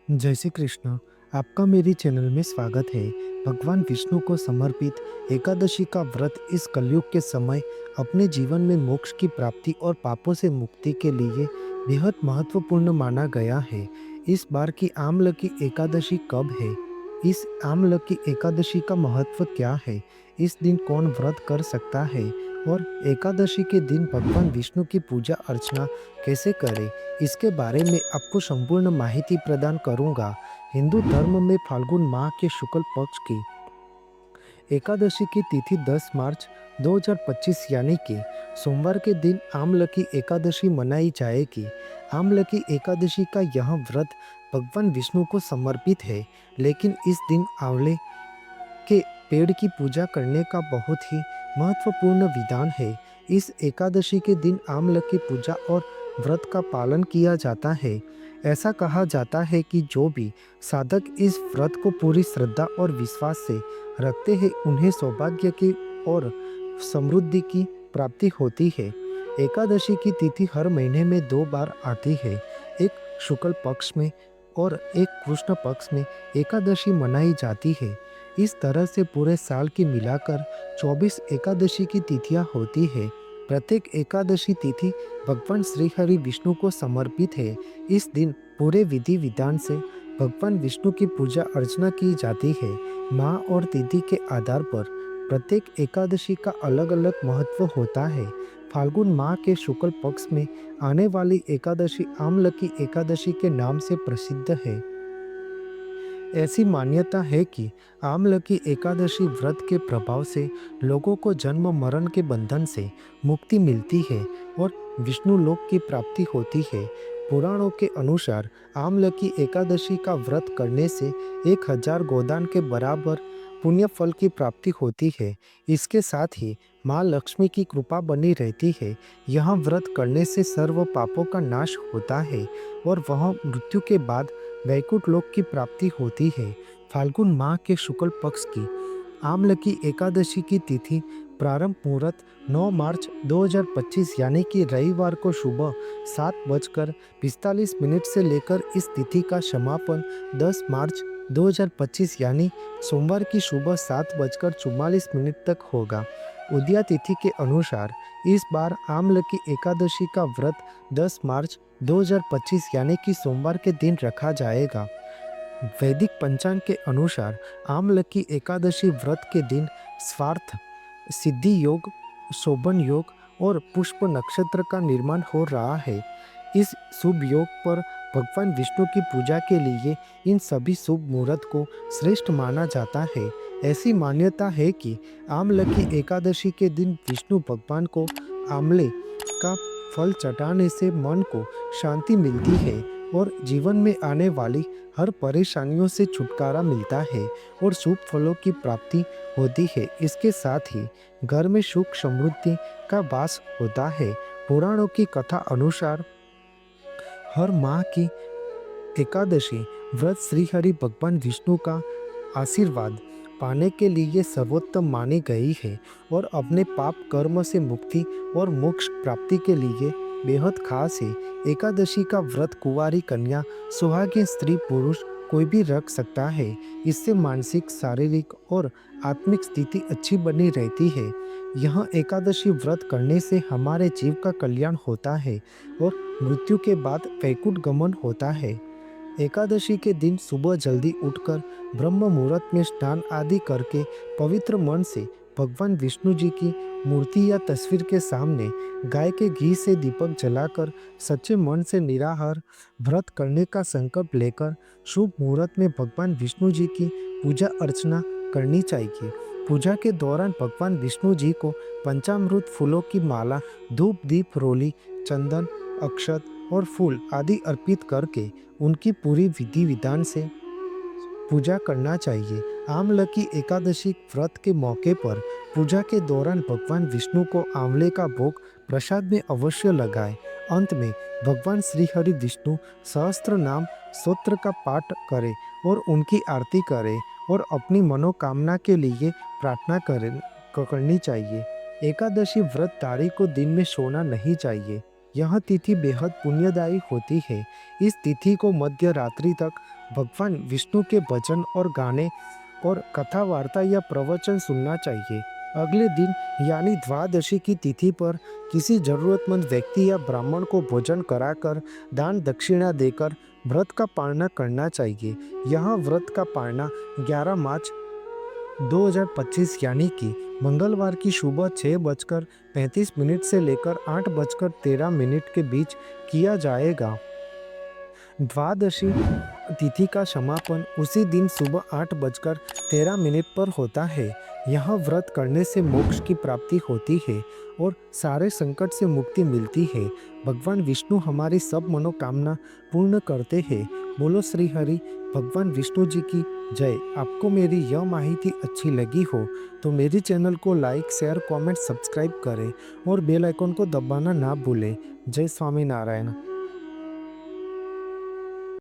जय श्री कृष्ण। आपका मेरी चैनल में स्वागत है। भगवान विष्णु को समर्पित एकादशी का व्रत इस कलयुग के समय अपने जीवन में मोक्ष की प्राप्ति और पापों से मुक्ति के लिए बेहद महत्वपूर्ण माना गया है। इस बार की आमलकी एकादशी कब है? इस आमलकी एकादशी का महत्व क्या है? इस दिन कौन व्रत कर सकता है? और एकादशी के दिन भगवान विष्णु की पूजा अर्चना कैसे करें? इसके बारे में आपको संपूर्ण माहिती प्रदान करूंगा। हिंदू धर्म में फाल्गुन माह के शुक्ल पक्ष की एकादशी की तिथि 10 मार्च 2025 यानी कि सोमवार के दिन आमलकी एकादशी मनाई जाएगी। आमलकी एकादशी का यह व्रत भगवान विष्णु को समर्पित है, लेकिन इस दिन आंवले के पेड़ की पूजा करने का बहुत ही महत्वपूर्ण विधान है। इस एकादशी के दिन आमलक की पूजा और व्रत का पालन किया जाता है। ऐसा कहा जाता है कि जो भी साधक इस व्रत को पूरी श्रद्धा और विश्वास से रखते हैं, उन्हें सौभाग्य की और समृद्धि की प्राप्ति होती है। एकादशी की तिथि हर महीने में 2 बार आती है, एक शुक्ल पक्ष में और एक कृष्ण पक्ष में एकादशी मनाई जाती है। इस तरह से पूरे साल की मिलाकर 24 एकादशी की तिथियां होती है। प्रत्येक एकादशी तिथि भगवान श्री हरि विष्णु को समर्पित है। इस दिन पूरे विधि विधान से भगवान विष्णु की पूजा अर्चना की जाती है। माह और तिथि के आधार पर प्रत्येक एकादशी का अलग अलग महत्व होता है। फाल्गुन माह के शुक्ल पक्ष में आने वाली एकादशी आमलकी एकादशी के नाम से प्रसिद्ध है। ऐसी मान्यता है कि आमलकी एकादशी व्रत के प्रभाव से लोगों को जन्म मरण के बंधन से मुक्ति मिलती है और विष्णु लोक की प्राप्ति होती है। पुराणों के अनुसार आमलकी एकादशी का व्रत करने से 1000 गोदान के बराबर पुण्य फल की प्राप्ति होती है। इसके साथ ही माँ लक्ष्मी की कृपा बनी रहती है। यह व्रत करने से सर्व पापों का नाश होता है और वह मृत्यु के बाद वैकुंठ लोक की प्राप्ति होती है। फाल्गुन माह के शुक्ल पक्ष की आमलकी एकादशी की तिथि प्रारंभ मुहूर्त 9 मार्च 2025 यानी कि रविवार को सुबह 7:45 से लेकर इस तिथि का समापन 10 मार्च 2025 यानी सोमवार की सुबह 7:44 तक होगा। उदया तिथि के अनुसार इस बार आमलकी एकादशी का व्रत 10 मार्च 2025 यानी कि सोमवार के दिन रखा जाएगा। वैदिक पंचांग के अनुसार आमलकी एकादशी व्रत के दिन स्वार्थ सिद्धि योग, शोभन योग और पुष्प नक्षत्र का निर्माण हो रहा है। इस शुभ योग पर भगवान विष्णु की पूजा के लिए इन सभी शुभ मुहूर्त को श्रेष्ठ माना जाता है। ऐसी मान्यता है कि आमलकी एकादशी के दिन विष्णु भगवान को आंवले का फल चढ़ाने से मन को शांति मिलती है और जीवन में आने वाली हर परेशानियों से छुटकारा मिलता है और शुभ फलों की प्राप्ति होती है। इसके साथ ही घर में सुख समृद्धि का वास होता है। पुराणों की कथा अनुसार हर माह की एकादशी व्रत श्री हरि भगवान विष्णु का आशीर्वाद पाने के लिए सर्वोत्तम मानी गई है और अपने पाप कर्म से मुक्ति और मोक्ष प्राप्ति के लिए बेहद खास है। एकादशी का व्रत कुंवारी कन्या, सुहागिन स्त्री, पुरुष कोई भी रख सकता है। इससे मानसिक, शारीरिक और आत्मिक स्थिति अच्छी बनी रहती है। यह एकादशी व्रत करने से हमारे जीव का कल्याण होता है और मृत्यु के बाद वैकुंठ गमन होता है। एकादशी के दिन सुबह जल्दी उठकर ब्रह्म मुहूर्त में स्नान आदि करके पवित्र मन से भगवान विष्णु जी की मूर्ति या तस्वीर के सामने गाय के घी से दीपक जलाकर सच्चे मन से निराहार व्रत करने का संकल्प लेकर शुभ मुहूर्त में भगवान विष्णु जी की पूजा अर्चना करनी चाहिए। पूजा के दौरान भगवान विष्णु जी को पंचामृत फूलों की माला, धूप दीप रोली, चंदन, अक्षत और फूल आदि अर्पित करके उनकी पूरी विधि विधान से पूजा करना चाहिए। आमलकी एकादशी व्रत के मौके पर पूजा के दौरान भगवान विष्णु को आंवले का भोग प्रसाद में अवश्य लगाएं। अंत में भगवान श्री हरि विष्णु सहस्त्र नाम स्तोत्र का पाठ करें और उनकी आरती करें और अपनी मनोकामना के लिए प्रार्थना करनी चाहिए। एकादशी व्रत तारीख को दिन में सोना नहीं चाहिए। यह तिथि बेहद पुण्यदायी होती है। इस तिथि को मध्य रात्रि तक भगवान विष्णु के भजन और गाने और कथा वार्ता या प्रवचन सुनना चाहिए। अगले दिन यानी द्वादशी की तिथि पर किसी जरूरतमंद व्यक्ति या ब्राह्मण को भोजन कराकर दान दक्षिणा देकर व्रत का पालना करना चाहिए। यह व्रत का पालना 11 मार्च 2025 यानी कि मंगलवार की सुबह 6:35 से लेकर 8:13 के बीच किया जाएगा। द्वादशी तिथि का समापन उसी दिन सुबह 8:13 पर होता है। यह व्रत करने से मोक्ष की प्राप्ति होती है और सारे संकट से मुक्ति मिलती है। भगवान विष्णु हमारी सब मनोकामना पूर्ण करते हैं। बोलो श्री हरि भगवान विष्णु जी की जय। आपको मेरी यह माहिती अच्छी लगी हो तो मेरी चैनल को लाइक शेयर कमेंट सब्सक्राइब करें और बेल आइकन को दबाना ना भूलें। जय स्वामी नारायण।